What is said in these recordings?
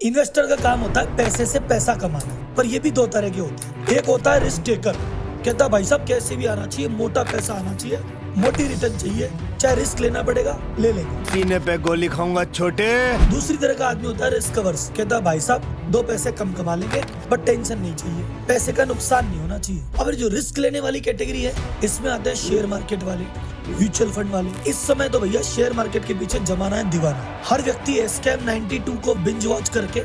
Investor का काम होता है पैसे से पैसा कमाना, पर ये भी दो तरह के होते हैं। एक होता है रिस्क टेकर, कहता है भाई साहब कैसे भी आना चाहिए, मोटा पैसा आना चाहिए, मोटी रिटर्न चाहिए, चाहे रिस्क लेना पड़ेगा ले लेंगे, सीने पे गोली खाऊंगा छोटे। दूसरी तरह का आदमी होता है रिस्क कवर्स, कहता है भाई साहब दो पैसे कम कमा लेंगे बट टेंशन नहीं चाहिए, पैसे का नुकसान नहीं होना चाहिए। अब जो रिस्क लेने वाली कैटेगरी है इसमें आते हैं शेयर मार्केट वाले, म्यूचुअल फंड वाले। इस समय तो भैया शेयर मार्केट के पीछे जमाना है दीवाना। हर व्यक्ति स्कैम 92 को बिंज वॉच करके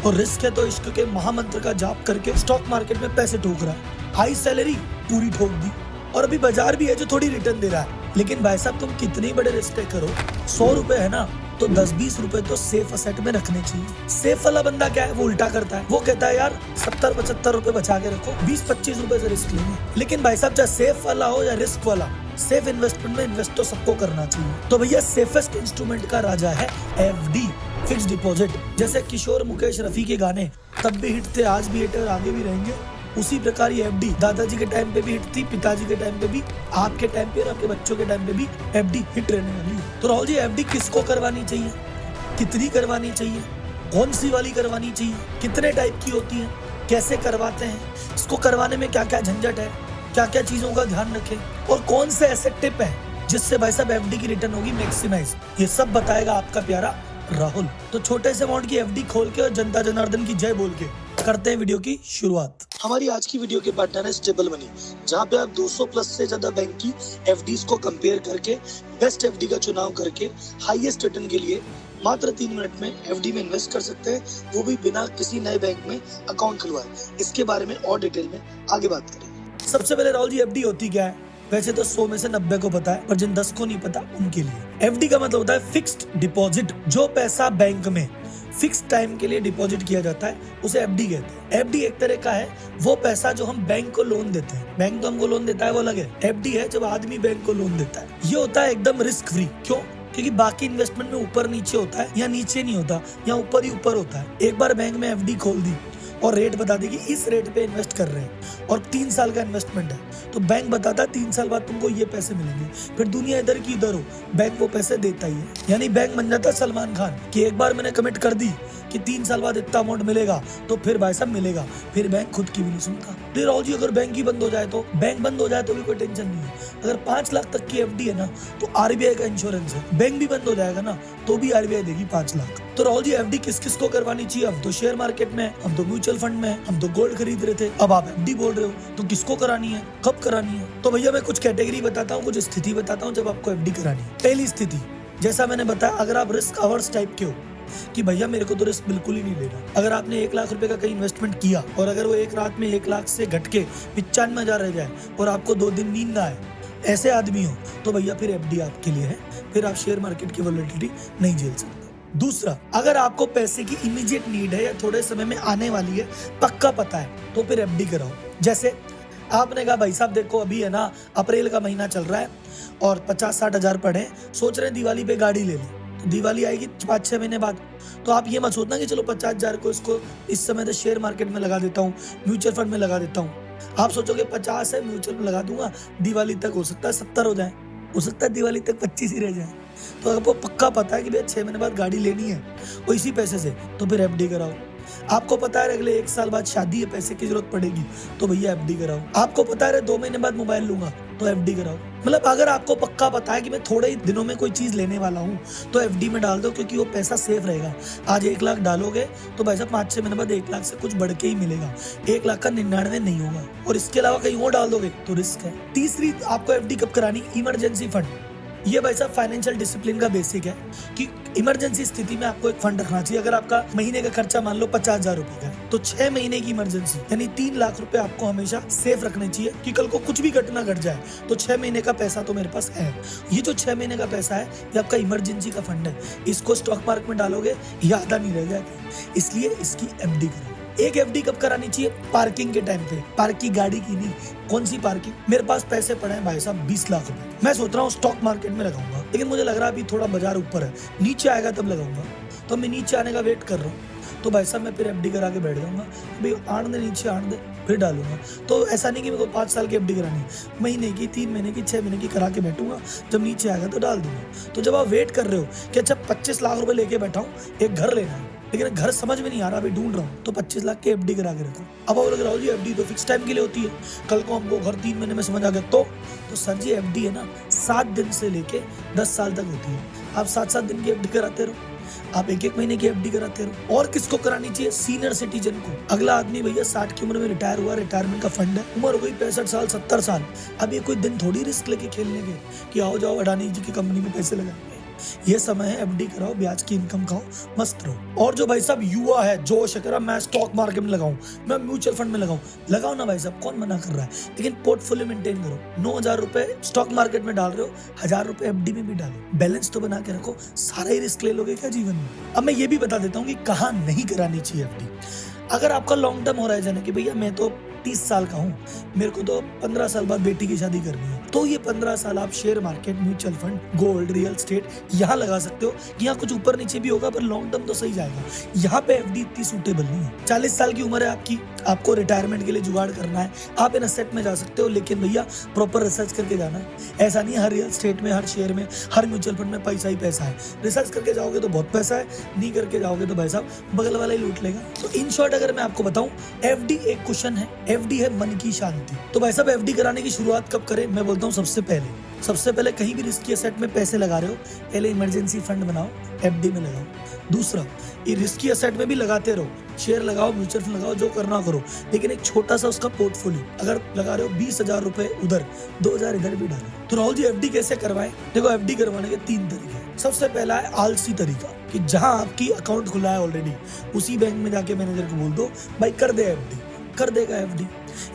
और रिस्क है तो इश्क के महामंत्र का जाप करके स्टॉक मार्केट में पैसे ठोक रहा है। हाई सैलरी पूरी ठोक दी, और अभी बाजार भी है जो थोड़ी रिटर्न दे रहा है। लेकिन भाई साहब तुम कितने बड़े रिस्क करो, 100 रुपए है ना तो 10-20 रुपए तो सेफ असेट में रखने चाहिए। सेफ वाला बंदा क्या है, वो उल्टा करता है, वो कहता है यार 70-75 रुपए बचा के रखो, 20-25 रुपए से रिस्क लेंगे। लेकिन भाई साहब चाहे सेफ वाला हो या रिस्क वाला, सेफ इन्वेस्टमेंट में इन्वेस्ट तो सबको करना चाहिए। तो भैया सेफेस्ट इंस्ट्रूमेंट का राजा है एफडी, फिक्स डिपॉजिट। जैसे किशोर मुकेश रफी के गाने तब भी हिट थे, आज भी हिट है और आगे भी रहेंगे, उसी प्रकार ये एफडी दादाजी के टाइम पे भी हिट थी, पिताजी के टाइम पे भी, आपके टाइम पे और आपके बच्चों के टाइम पे भी एफडी हिट रहने वाली है। तो राहुल जी एफडी किसको करवानी चाहिए, कितनी करवानी चाहिए, कौन सी वाली करवानी चाहिए, कितने टाइप की होती है, कैसे करवाते हैं, इसको करवाने में क्या क्या झंझट है, क्या क्या चीजों का ध्यान रखें, और कौन से ऐसे टिप है जिससे भाई साहब एफडी की रिटर्न होगी मैक्सिमाइज, ये सब बताएगा आपका प्यारा राहुल। तो छोटे से अमाउंट की एफडी खोल के और जनता जनार्दन की जय बोल के करते हैं वीडियो की शुरुआत। हमारी आज की वीडियो के पार्टनर है स्टेबल मनी, जहां पे आप 200 प्लस से ज्यादा बैंक की एफडीज को कंपेयर करके बेस्ट एफडी का चुनाव करके हाईएस्ट रिटर्न के लिए मात्र 3 मिनट में एफडी में इन्वेस्ट कर सकते हैं, वो भी बिना किसी नए बैंक में अकाउंट खुलवाए। इसके बारे में और डिटेल में आगे बात करेंगे। सबसे पहले राहुल जी एफडी होती क्या है? वैसे तो 100 में से 90 को पता है, पर जिन 10 को नहीं पता उनके लिए एफडी का मतलब होता है फिक्स्ड डिपॉजिट। जो पैसा बैंक में फिक्स टाइम के लिए डिपॉजिट किया जाता है उसे एफडी कहते हैं। एफडी एक तरह का है वो पैसा जो हम बैंक को लोन देते हैं, बैंक तो हमको लोन देता है वो अलग है, एफडी है जब आदमी बैंक को लोन देता है। ये होता है एकदम रिस्क फ्री। क्यों? क्योंकि बाकी इन्वेस्टमेंट में ऊपर नीचे होता है, या नीचे नहीं होता, या ऊपर ही ऊपर होता है। एक बार बैंक में एफडी खोल दी और रेट बता देगी इस रेट पे इन्वेस्ट कर रहे हैं और 3 साल का इन्वेस्टमेंट है, तो बैंक बताता है 3 साल बाद तुमको ये पैसे मिलेंगे। फिर दुनिया इधर की इधर हो, बैंक वो पैसे देता ही है। यानी बैंक बन जाता है सलमान खान कि एक बार मैंने कमिट कर दी कि 3 साल बाद इतना अमाउंट मिलेगा तो फिर भाई साहब मिलेगा, फिर बैंक खुद की भी नहीं सुनता। फिर राहुल जी अगर बैंक ही बंद हो जाए तो, बैंक बंद हो जाए तो भी कोई टेंशन नहीं है। अगर 5 लाख तक की एफडी है ना तो आरबीआई का इंश्योरेंस है, बैंक भी बंद हो जाएगा ना तो भी आरबीआई देगी 5 लाख। तो राहुल जी एफडी किस किस को करवानी चाहिए? हम तो शेयर मार्केट में, हम तो म्यूचुअल फंड में, हम तो गोल्ड खरीद रहे थे, अब आप एफडी बोल रहे हो, तो किसको करानी है, कब करानी है? तो भैया मैं कुछ कैटेगरी बताता हूँ, कुछ स्थिति बताता हूँ जब आपको एफडी करानी है। पहली स्थिति, जैसा मैंने बताया, अगर आप रिस्क अवर्स टाइप के हो कि भैया मेरे को तो रिस्क बिल्कुल ही नहीं लेना, अगर आपने 1 लाख रुपए का कहीं इन्वेस्टमेंट किया और अगर वो एक रात में 1 लाख से घट के 95,000 रह जाए और आपको 2 दिन नींद ना आए, ऐसे आदमी हो तो भैया फिर एफडी आपके लिए है, फिर आप शेयर मार्केट की वोलेटिलिटी नहीं झेल सकते। दूसरा, अगर आपको पैसे की इमीडिएट नीड है या थोड़े समय में आने वाली है, पक्का पता है, तो फिर एफडी कराओ। जैसे आपने कहा भाई साहब देखो अभी है ना अप्रैल का महीना चल रहा है और 50-60 हजार पड़े, सोच रहे हैं दिवाली पे गाड़ी ले लें, तो दिवाली आएगी 5-6 महीने बाद, तो आप ये मत सोचना कि चलो 50,000 को इसको इस समय तो शेयर मार्केट में लगा देता हूँ, म्यूचुअल फंड में लगा देता हूँ। आप सोचोगे 50 है म्यूचुअल में लगा दूंगा, दिवाली तक हो सकता है 70 हो जाए, हो सकता है दिवाली तक 25 ही रह जाए। तो आपको पक्का पता है कि भैया 6 महीने बाद गाड़ी लेनी है और इसी पैसे से, तो फिर एफडी कराओ। आपको पता है अगले 1 साल बाद शादी है, पैसे की जरूरत पड़ेगी, तो भैया एफडी कराओ। आपको पता है 2 महीने बाद मोबाइल लूंगा, तो एफडी कराओ। मतलब अगर आपको पक्का पता है कि मैं थोड़े ही दिनों में कोई चीज लेने वाला हूँ तो एफडी में डाल दो, क्योंकि वो पैसा सेफ रहेगा। आज 1 लाख डालोगे तो भाई साहब 5-6 महीने बाद 1 लाख से कुछ बढ़ के ही मिलेगा, 1 लाख का 99 नहीं होगा। और इसके अलावा कहीं और डाल दोगे तो रिस्क है। तीसरी, आपको एफडी कब करानी? Emergency fund. ये भाई साहब फाइनेंशियल डिसिप्लिन का बेसिक है कि इमरजेंसी स्थिति में आपको एक फंड रखना चाहिए। अगर आपका महीने का खर्चा मान लो 50,000 रुपए का, तो 6 महीने की इमरजेंसी यानी 3 लाख रुपए आपको हमेशा सेफ रखने चाहिए कि कल को कुछ भी घटना घट जाए तो 6 महीने का पैसा तो मेरे पास है। ये जो 6 महीने का पैसा है ये आपका इमरजेंसी का फंड है, इसको स्टॉक मार्केट में डालोगे ये आधा नहीं रह जाएगा, इसलिए इसकी एफडी करो। एक एफडी कब करानी चाहिए? पार्किंग के टाइम पे। पार्क की गाड़ी की नहीं, कौन सी पार्किंग? मेरे पास पैसे पड़े हैं भाई साहब 20 लाख रुपए, मैं सोच रहा हूँ स्टॉक मार्केट में लगाऊंगा, लेकिन मुझे लग रहा है अभी थोड़ा बाजार ऊपर है, नीचे आएगा तब लगाऊंगा, तो मैं नीचे आने का वेट कर रहा हूँ। तो भाई साहब मैं फिर एफडी करा के बैठ जाऊंगा, भाई आन दे नीचे आन दे, फिर डालूंगा। तो ऐसा नहीं कि मेरे को 5 साल की एफडी करानी, महीने की, 3 महीने की, 6 महीने की करा के बैठूंगा, जब नीचे आएगा तो डाल दूंगा। तो जब आप वेट कर रहे हो कि अच्छा 25 लाख रुपए लेके बैठा हूँ, एक घर लेना है, लेकिन घर समझ में नहीं आ रहा, अभी ढूंढ रहा हूँ, तो 25 लाख की एफडी करा के रखो। अब आप लग रहा हो जी एफडी तो फिक्स टाइम के लिए होती है, कल को हमको घर 3 महीने में समझ आ गया तो सर जी एफडी है ना 7 दिन से लेके 10 साल तक होती है। आप 7-7 दिन की एफडी कराते रहो, आप 1-1 महीने की एफडी कराते रहो। और किसको करानी चाहिए? सीनियर सिटीजन को। अगला आदमी भैया 60 की उम्र में रिटायर हुआ, रिटायरमेंट का फंड है, उम्र हो गई 65 साल 70 साल, अब ये कोई दिन थोड़ी रिस्क लेके खेलने के कि आओ जाओ अडानी जी की कंपनी में पैसे लगाएंगे। ये समय है एफडी कराओ, ब्याज की इनकम खाओ, मस्त रहो। और जो भाई साहब युवा है, जोश है, कह रहा मैं स्टॉक मार्केट में लगाऊं, मैं म्यूचुअल फंड में लगाऊं, लगाओ ना भाई साहब, कौन मना कर रहा है, लेकिन पोर्टफोलियो मेंटेन करो। 9,000 रुपए स्टॉक मार्केट में डाल रहे हो, 1,000 रुपए एफडी में भी डालो, बैलेंस तो बना के रखो। सारा ही रिस्क ले लोगे क्या जीवन में? अब मैं ये भी बता देता हूँ कि कहाँ नहीं करानी चाहिए एफडी। अगर आपका लॉन्ग टर्म होराइजन है कि भैया मैं तो 30 साल का हूँ, मेरे को तो 15 साल बाद बेटी की शादी करनी है, तो ये 15 साल आप share market, mutual fund, gold, real estate यहाँ लगा सकते हो। यहाँ कुछ ऊपर नीचे भी होगा पर लॉन्ग टर्म तो सही जाएगा। यहाँ पे एफडी इतनी सूटेबल नहीं है। 40 साल की उम्र है आपकी, आपको रिटायरमेंट के लिए जुगाड़ करना है, आप इन एसेट में जा सकते हो, लेकिन भैया प्रॉपर रिसर्च करके जाना है। ऐसा नहीं हर रियल एस्टेट में, हर शेयर में, हर म्यूचुअल फंड में पैसा ही पैसा है। रिसर्च करके जाओगे तो बहुत पैसा है, नहीं करके जाओगे तो भाई साहब बगल वाला ही लूट लेगा। तो इन शॉर्ट अगर मैं आपको बताऊं, एफडी एक कुशन है, एफडी है मन की शांति। तो भाई साहब एफडी कराने की शुरुआत कब करें? मैं बोलता हूँ सबसे पहले कहीं भी रिस्की एसेट में पैसे लगा रहे हो, पहले इमरजेंसी फंड बनाओ, एफडी में लगाओ। दूसरा, ये रिस्की एसेट में भी लगाते रहो, शेयर लगाओ, म्यूचुअल फंड लगाओ, जो करना करो, लेकिन एक छोटा सा उसका पोर्टफोलियो। अगर लगा रहे हो 20,000 रुपए उधर, 2,000 इधर भी डालो। तो राहुल जी एफडी कैसे करवाएं? देखो एफडी करवाने के 3 तरीके हैं। सबसे पहला है आलसी तरीका, कि जहां आपकी अकाउंट खुला है ऑलरेडी, उसी बैंक में जाके मैनेजर को बोल दो भाई कर दे एफडी, कर देगा एफडी।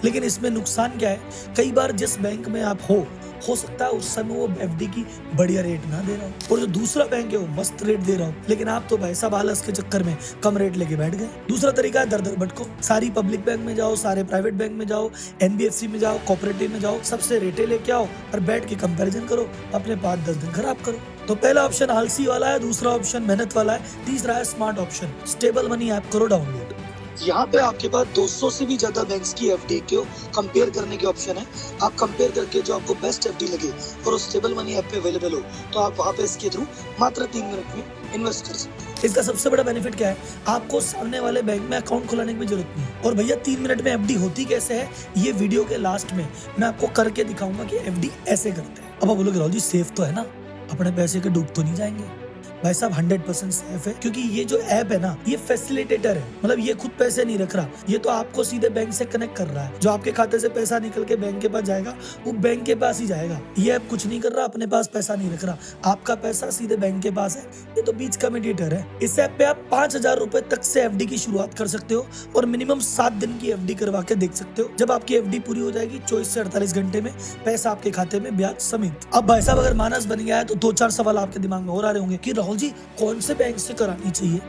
लेकिन इसमें नुकसान क्या है? कई बार जिस बैंक में आप हो सकता है उस समय वो एफडी की बढ़िया रेट ना दे रहा हो, और जो दूसरा बैंक है वो मस्त रेट दे रहा हो, लेकिन आप तो भाई साहब आलस के चक्कर में कम रेट लेके बैठ गए। दूसरा तरीका है दर भटको, सारी पब्लिक बैंक में जाओ, सारे प्राइवेट बैंक में जाओ, एनबीएफसी में जाओ, कोऑपरेटिव में जाओ, सबसे रेटे लेके आओ और बैठ के कंपैरिजन करो, अपने 5-10 दिन खराब करो। तो पहला ऑप्शन आलसी वाला है, दूसरा ऑप्शन मेहनत वाला है, तीसरा है smart option, stable money app करो डाउनलोड। यहाँ पे आपके पास 200 से भी ज्यादा बैंक्स की एफडी को कंपेयर करने के ऑप्शन है। आप कंपेयर करके जो आपको बेस्ट एफडी लगे और उस स्टेबल मनी ऐप पे अवेलेबल हो, तो आप वहाँ पे इसके थ्रू मात्र 3 मिनट में इन्वेस्ट कर सकते हैं। इसका सबसे बड़ा बेनिफिट क्या है? आपको सामने वाले बैंक में अकाउंट खुलाने की भी जरूरत नहीं है। और भैया 3 मिनट में एफडी होती कैसे है, ये वीडियो के लास्ट में मैं आपको करके दिखाऊंगा कि एफडी ऐसे करते हैं। अब आप बोलोगे राहुल जी सेफ तो है ना, अपने पैसे के डूब तो नहीं जाएंगे? भाई साहब 100% सेफ है, क्योंकि ये जो ऐप है ना, ये फैसिलिटेटर है, मतलब ये खुद पैसे नहीं रख रहा, ये तो आपको सीधे बैंक से कनेक्ट कर रहा है। जो आपके खाते से पैसा निकल के बैंक के पास जाएगा, वो बैंक के पास ही जाएगा। ये ऐप कुछ नहीं कर रहा, अपने पास पैसा नहीं रख रहा, आपका पैसा सीधे बैंक के पास है। ये तो बीच का मीडिएटर है। इस ऐप पे आप 5,000 रुपए तक से एफडी की शुरुआत कर सकते हो और मिनिमम 7 दिन की एफडी करवा के देख सकते हो। जब आपकी एफडी पूरी हो जाएगी 24 से 48 घंटे में पैसा आपके खाते में ब्याज समेत। अब भाई साहब अगर मानस बन गया है तो 2-4 सवाल आपके दिमाग में और आ रहे होंगे कि राहुल जी कौन से बैंक से करानी चाहिए?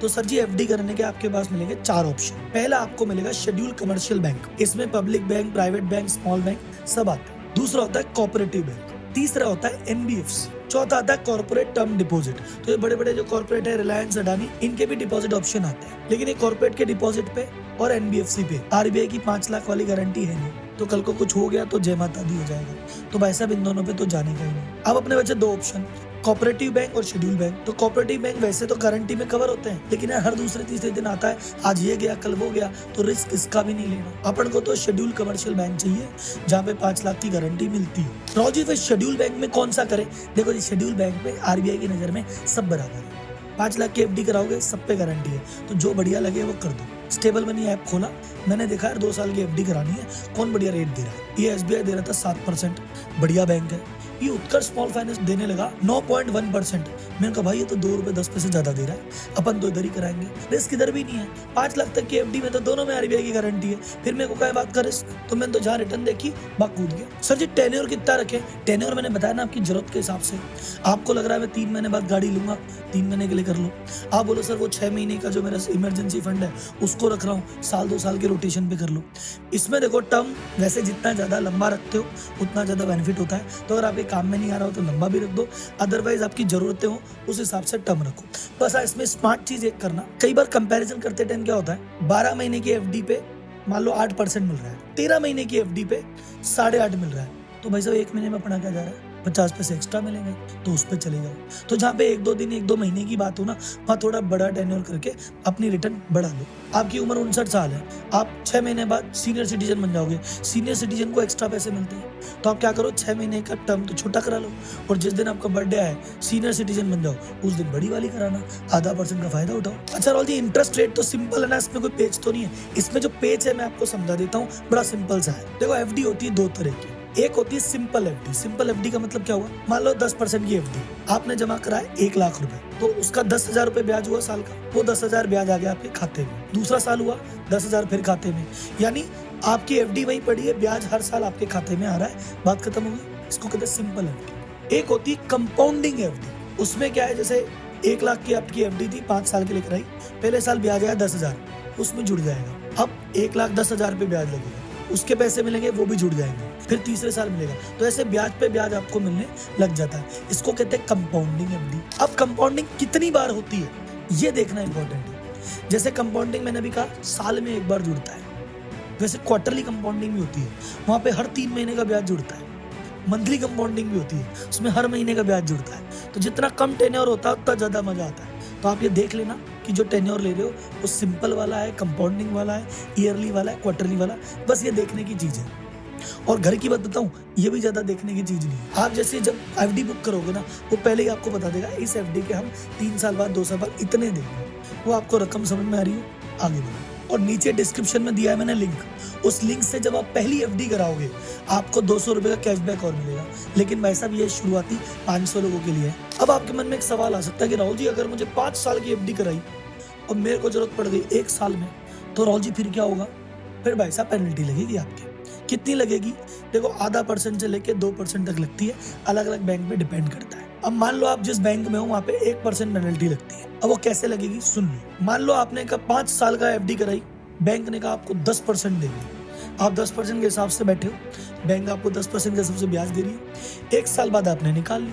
तो सर जी एफडी करने के आपके पास मिलेंगे 4 ऑप्शन। पहला आपको मिलेगा शेड्यूल कमर्शियल बैंक, इसमें public bank, private bank, small bank सब आते हैं। दूसरा होता है कोऑपरेटिव बैंक, तीसरा होता है एनबीएफसी, चौथा आता है कॉर्पोरेट टर्म डिपॉजिट। तो ये बड़े बड़े जो कॉर्पोरेट है, रिलायंस, अडानी, इनके भी डिपॉजिट ऑप्शन आते हैं, लेकिन ये कॉर्पोरेट के डिपॉजिट पे और एनबीएफसी पे आरबीआई की 5 लाख वाली गारंटी है नहीं, तो कल को कुछ हो गया तो जय माता दी हो जाएगा। तो भाई साहब इन दोनों पे तो जाने का ही नहीं। अब अपने बचे 2 ऑप्शन, कोऑपरेटिव बैंक और शेड्यूल बैंक। तो कोऑपरेटिव बैंक वैसे तो गारंटी में कवर होते हैं, लेकिन यार हर दूसरे तीसरे दिन आता है, आज ये गया कल वो गया, तो रिस्क इसका भी नहीं लेना। अपन को तो शेड्यूल कमर्शियल बैंक चाहिए जहाँ पे 5 लाख की गारंटी मिलती है। राव जी फिर शेड्यूल बैंक में कौन सा करे? देखो जी शेड्यूल बैंक में आरबीआई की नजर में सब बराबर है। 5 लाख की एफडी कराओगे, सब पे गारंटी है, तो जो बढ़िया लगे वो कर दो। स्टेबल मनी ऐप खोला, मैंने देखा है 2 साल की एफडी करानी है, कौन बढ़िया रेट दे रहा है? ये एसबीआई दे रहा था 7%, बढ़िया बैंक है। ये उत्कर्ष स्मॉल फाइनेंस देने लगा 9.1%। मैंने कहा भाई ये तो 2 रुपए 10 पैसे ज्यादा दे रहा है, अपन तो इधर ही कराएंगे, रिस्क इधर भी नहीं है। 5 लाख तक की एफडी में तो दोनों में आरबीआई की गारंटी है, फिर मेरे को क्या बात का रिस्क? तो मैंने तो जहाँ रिटर्न देखी बात कूद गया। सर जी टेन्योर कितना रखे? टेन्योर मैंने बताया ना आपकी जरूरत के हिसाब से। आपको लग रहा है मैं 3 महीने बाद गाड़ी लूंगा, 3 महीने के लिए कर लो। आप बोलो सर वो 6 महीने का जो मेरा इमरजेंसी फंड है उसको रख रहा हूँ, साल 2 साल के रोटेशन पे कर लो। इसमें देखो टर्म वैसे जितना ज्यादा लंबा रखते हो उतना ज्यादा बेनिफिट होता है, तो अगर आपके काम में नहीं आ रहा हो तो लंबा भी रख दो, अदरवाइज आपकी जरूरतें हो उस हिसाब से टर्म रखो। बस इसमें स्मार्ट चीज एक करना, कई बार कंपैरिजन करते टाइम क्या होता है, 12 महीने की एफडी पे मान लो 8% मिल रहा है, 13 महीने की एफडी पे 8.5 मिल रहा है, तो भाई साहब 1 महीने में अपना क्या जा रहा है? 50 पैसे एक्स्ट्रा मिलेंगे तो उस पर चले जाओ। तो जहाँ पे 1-2 महीने की बात हो ना, वहाँ थोड़ा बड़ा टेन्योर करके अपनी रिटर्न बढ़ा लो। आपकी उम्र 59 साल है, आप 6 महीने बाद सीनियर सिटीजन बन जाओगे। सीनियर सिटीजन को एक्स्ट्रा पैसे मिलते हैं, तो आप क्या करो, 6 महीने का टर्म तो छोटा करा लो, और जिस दिन आपका बर्थडे आए सीनियर सिटीजन बन जाओ, उस दिन बड़ी वाली कराना, आधा % का फायदा उठाओ। अच्छा राहुल जी, इंटरेस्ट रेट तो सिंपल है ना, इसमें कोई पेज तो नहीं है? इसमें जो पेज है मैं आपको समझा देता हूँ, बड़ा सिंपल सा है। देखो एफडी होती है 2 तरह की। एक होती है सिंपल एफडी। सिंपल एफडी का मतलब क्या हुआ, मान लो 10% की एफडी आपने जमा कराए 1 लाख रुपए, तो उसका 10,000 रुपए ब्याज हुआ साल का, वो 10,000 ब्याज आ गया आपके खाते में। दूसरा साल हुआ 10,000 फिर खाते में, यानी आपकी एफडी वही पड़ी है, ब्याज हर साल आपके खाते में आ रहा है, बात खत्म हो गई। इसको कहते हैं सिंपल एफडी। एक होती है कंपाउंडिंग एफडी। उसमें क्या है, जैसे 1 लाख की आपकी एफडी थी, 5 साल के लिए कराई, पहले साल ब्याज आया 10,000, उसमें जुड़ जाएगा। अब 1,10,000 पे ब्याज लगेगा, उसके पैसे मिलेंगे, वो भी जुड़ जाएंगे, फिर तीसरे साल मिलेगा। तो ऐसे ब्याज पे ब्याज आपको मिलने लग जाता है। इसको कहते हैं कंपाउंडिंग एफडी। अब कंपाउंडिंग कितनी बार होती है ये देखना इंपॉर्टेंट है। जैसे कंपाउंडिंग मैंने अभी कहा साल में 1 बार जुड़ता है, वैसे क्वार्टरली कंपाउंडिंग भी होती है, वहां पे हर 3 महीने का ब्याज जुड़ता है। मंथली कंपाउंडिंग भी होती है, उसमें हर महीने का ब्याज जुड़ता है। तो जितना कम टेन्योर होता है उतना ज्यादा मजा आता है। तो आप ये देख लेना कि जो टेन्योर ले रहे हो वो सिंपल वाला है, कंपाउंडिंग वाला है, ईयरली वाला है, क्वार्टरली वाला, बस ये देखने की चीज है। और घर की बात बताऊं, ये भी ज्यादा देखने की चीज नहीं है। आप जैसे जब एफडी बुक करोगे ना, वो पहले ही आपको बता देगा इस एफडी के हम 3 साल बाद 2 साल बाद इतने देंगे, वो आपको रकम समझ में आ रही हो, आगे बढ़ो। और नीचे डिस्क्रिप्शन में दिया है मैंने लिंक, उस लिंक से जब आप पहली एफडी कराओगे आपको 200 रुपए का कैशबैक और मिलेगा। लेकिन भाई साहब ये शुरुआती 500 लोगों के लिए है। अब आपके मन में एक सवाल आ सकता है कि राहुल जी अगर मुझे 5 साल की एफडी कराई और मेरे को जरूरत पड़ गई 1 साल में, तो राहुल जी फिर क्या होगा? फिर भाई साहब पेनल्टी लगेगी आपके। कितनी लगेगी? देखो आधा % से लेके 2% तक लगती है, अलग अलग बैंक पे डिपेंड करता है। अब मान लो आप जिस बैंक में हो वहाँ पे 1% पेनल्टी लगती है। अब वो कैसे लगेगी सुन लो। मान लो आपने कहा 5 साल का एफडी कराई, बैंक ने कहा आपको 10% देंगे, आप 10% के हिसाब से बैठे हो, बैंक आपको 10% के हिसाब से ब्याज दे रही है। 1 साल बाद आपने निकाल ली,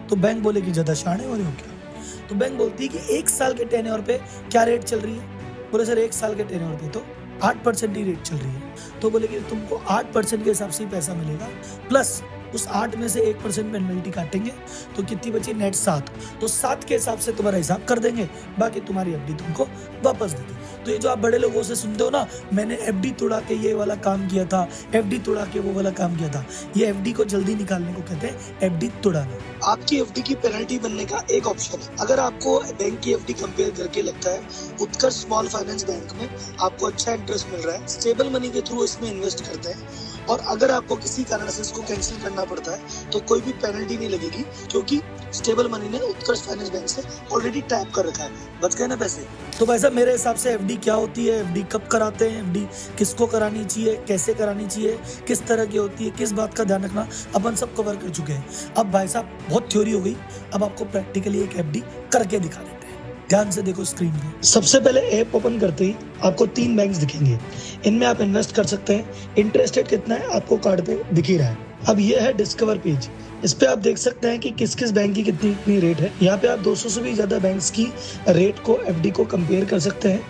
तो बैंक बोले कि ज्यादा शाणे हो रहे हो क्या? तो बैंक बोलती है कि 1 साल के टेन्योर पे क्या रेट चल रही है? बोले सर 1 साल के टेन्योर पे तो 8% ही रेट चल रही है। तो बोले कि तुमको 8% के हिसाब से ही पैसा मिलेगा, प्लस उस 8 में से 1% पेनल्टी काटेंगे, तो कितनी बची? नेट 7। तो 7 के हिसाब से तुम्हारा हिसाब कर देंगे, बाकी तुम्हारी एफडी तुमको वापस दे देंगे। तो ये जो आप बड़े लोगों से सुनते हो ना, मैंने एफडी तोड़ा के ये वाला काम किया था, एफडी तोड़ा के वो वाला काम किया था, ये एफडी को जल्दी निकालने को कहते हैं एफडी तोड़ाना। आपकी एफडी की पेनल्टी बनने का एक ऑप्शन है। अगर आपको बैंक की एफडी कंपेयर करके लगता है उत्कर्ष स्मॉल फाइनेंस बैंक में आपको अच्छा इंटरेस्ट मिल रहा है, स्टेबल मनी के थ्रू इसमें इन्वेस्ट करते हैं, और अगर आपको किसी कारण से इसको कैंसिल करना पड़ता है तो कोई भी पेनल्टी नहीं लगेगी, क्योंकि स्टेबल मनी ने उत्कर्ष फाइनेंस बैंक से ऑलरेडी टैप कर रखा है। बच गए ना पैसे? तो वैसा मेरे हिसाब से एफडी क्या होती है, एफडी कब कराते हैं, एफडी किसको करानी चाहिए, कैसे करानी चाहिए, किस तरह की होती है, किस बात का ध्यान रखना, अपन सब कवर कर चुके हैं। अब भाई साहब बहुत थ्योरी हो गई, अब आपको प्रैक्टिकली एक एफडी करके दिखा देते हैं। ध्यान से देखो स्क्रीन पे। सबसे पहले ऐप ओपन करते ही आपको 3 बैंक्स दिखेंगे, इनमें आप इन्वेस्ट कर सकते हैं। इंटरेस्ट रेट कितना है आपको कार्ड पे दिख ही रहा है। अब ये है डिस्कवर पेज, इस पे आप देख सकते हैं कि किस किस बैंक की कितनी कितनी रेट है। यहाँ पे आप 200 से भी ज्यादा बैंक्स की रेट को एफडी को कंपेयर कर सकते हैं,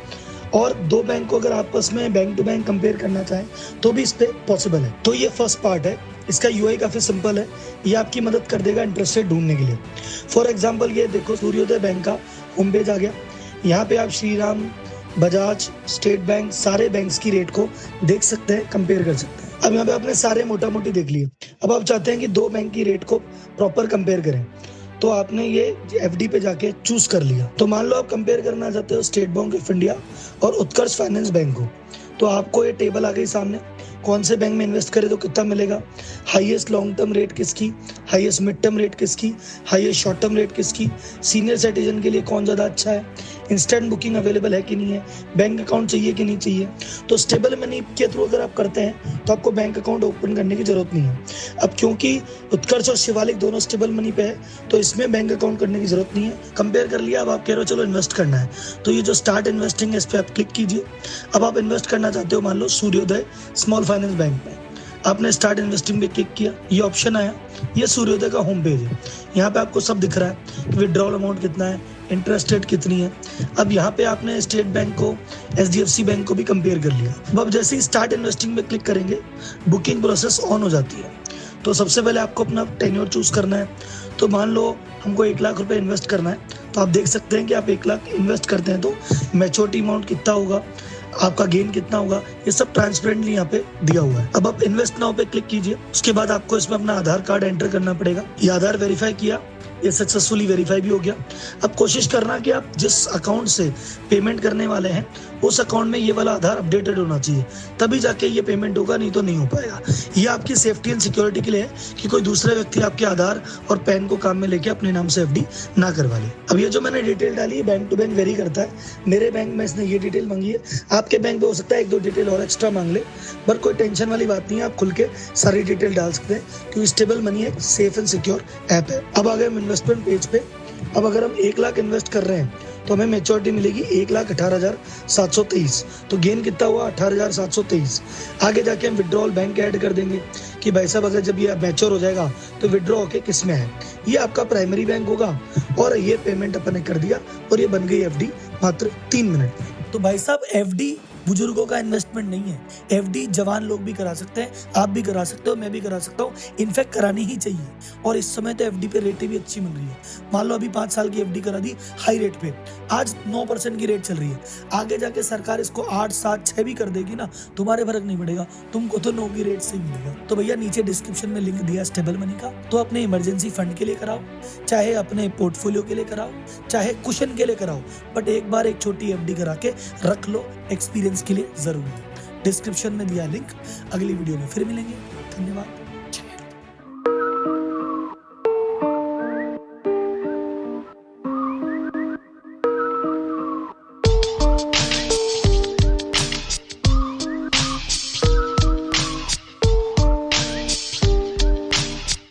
और 2 बैंक को अगर आपस में बैंक टू बैंक कंपेयर करना चाहें तो भी इस पे पॉसिबल है। तो ये फर्स्ट पार्ट है, इसका यूआई काफी सिंपल है, ये आपकी मदद कर देगा इंटरेस्ट रेट ढूंढने के लिए। फॉर एग्जांपल ये देखो सूर्योदय बैंक का होम पेज आ गया, यहाँ पे आप श्रीराम, बजाज, स्टेट बैंक, सारे बैंक्स की रेट को देख सकते हैं, कंपेयर कर सकते हैं। अब यहाँ पे आपने सारे मोटा मोटी देख लिए। अब आप चाहते हैं कि 2 बैंक की रेट को प्रॉपर कंपेयर करें, तो आपने ये एफडी पे जाके चूज कर लिया। तो मान लो आप कंपेयर करना चाहते हो स्टेट बैंक ऑफ इंडिया और उत्कर्ष फाइनेंस बैंक को, तो आपको ये टेबल आ गई सामने, कौन से बैंक में इन्वेस्ट करें तो कितना मिलेगा, हाईएस्ट लॉन्ग टर्म रेट किसकी, हाईएस्ट मिड टर्म रेट किसकी, हाईएस्ट शॉर्ट टर्म रेट किसकी, सीनियर सिटीजन के लिए कौन ज़्यादा अच्छा है, इंस्टेंट बुकिंग अवेलेबल है कि नहीं है, बैंक अकाउंट चाहिए कि नहीं चाहिए। तो स्टेबल मनी के थ्रू अगर आप करते हैं तो आपको बैंक अकाउंट ओपन करने की जरूरत नहीं है। अब क्योंकि उत्कर्ष और शिवालिक दोनों स्टेबल मनी पे है तो इसमें बैंक अकाउंट करने की जरूरत नहीं है। कंपेयर कर लिया, अब आप कह रहे हो चलो इन्वेस्ट करना है, तो ये जो स्टार्ट इन्वेस्टिंग है इस पर आप क्लिक कीजिए। अब आप इन्वेस्ट करना चाहते हो मान लो सूर्योदय स्मॉल फाइनेंस बैंक में, आपने स्टार्ट इन्वेस्टिंग पे क्लिक किया, ये ऑप्शन आया, ये सूर्योदय का होम पेज है। यहाँ पे आपको सब दिख रहा है, विड्रॉल अमाउंट कितना है, इंटरेस्ट रेट कितनी है। अब यहाँ पे आपने स्टेट बैंक को, एचडीएफसी बैंक को भी कंपेयर कर लिया। अब जैसे ही स्टार्ट इन्वेस्टिंग पे क्लिक करेंगे बुकिंग प्रोसेस ऑन हो जाती है। तो सबसे पहले आपको अपना टेन्योर चूज करना है। तो मान लो हमको 1 लाख रुपए इन्वेस्ट करना है, तो आप देख सकते हैं कि आप 1 लाख इन्वेस्ट करते हैं तो मैच्योरिटी अमाउंट कितना होगा, आपका गेन कितना होगा, ये सब ट्रांसपेरेंटली यहाँ पे दिया हुआ है। अब आप इन्वेस्ट नाउ पे क्लिक कीजिए। उसके बाद आपको इसमें अपना आधार कार्ड एंटर करना पड़ेगा। ये आधार वेरीफाई किया, ये सक्सेसफुली वेरीफाई भी हो गया। अब कोशिश करना कि आप जिस अकाउंट से पेमेंट करने वाले हैं उस अकाउंट में ये वाला आधार अपडेटेड होना चाहिए, तभी जाके ये पेमेंट होगा, नहीं तो नहीं हो पाएगा। ये आपकी सेफ्टी एंड सिक्योरिटी के लिए है कि कोई दूसरे व्यक्ति आपके आधार और पैन को काम में लेके अपने नाम से एफडी ना करवा ले। अब ये जो मैंने डिटेल डाली है बैंक टू बैंक वेरी करता है। मेरे बैंक में इसने ये डिटेल मांगी है, आपके बैंक पे हो सकता है 1-2 डिटेल और एक्स्ट्रा मांग ले, पर कोई टेंशन वाली बात नहीं है, आप खुल के सारी डिटेल डाल सकते हैं क्योंकि स्टेबल मनी एक सेफ एंड सिक्योर ऐप है। अब आ गए हम इन्वेस्टमेंट पेज पे। अब अगर हम 1 लाख इन्वेस्ट कर रहे हैं तो हमें मैच्योरिटी मिलेगी 1,18,723। तो गेन कितना हुआ 18,723। आगे जाके हम विड्रॉल बैंक ऐड कर देंगे कि भाई साहब अगर जब ये मैच्योर हो जाएगा तो विड्रॉ होके किस में है, ये आपका प्राइमरी बैंक होगा। और ये पेमेंट अपन ने कर दिया और ये बन गई एफडी मात्र 3 मिनट में। तो भाई साहब एफडी बुजुर्गों का इन्वेस्टमेंट नहीं है, एफडी जवान लोग भी करा सकते हैं, आप भी करा सकते हो, मैं भी करा सकता हूँ, इनफैक्ट करानी ही चाहिए। और इस समय तो एफडी पे रेटें भी अच्छी मिल रही है। मान लो अभी 5 साल की एफडी करा दी हाई रेट पे, आज 9% की रेट चल रही है। आगे जाके सरकार इसको 8, 7, 6 भी कर देगी ना, तुम्हारे फर्क नहीं पड़ेगा, तुमको तो 9 की रेट से ही मिलेगा। तो भैया नीचे डिस्क्रिप्शन में लिंक दिया स्टेबल मनी का, तो अपने इमरजेंसी फंड के लिए कराओ, चाहे अपने पोर्टफोलियो के लिए कराओ, चाहे कुशन के लिए कराओ, बट एक बार एक छोटी एफडी करा के रख लो, एक्सपीरियंस के लिए जरूरी है। डिस्क्रिप्शन में दिया लिंक। अगली वीडियो में फिर मिलेंगे। धन्यवाद।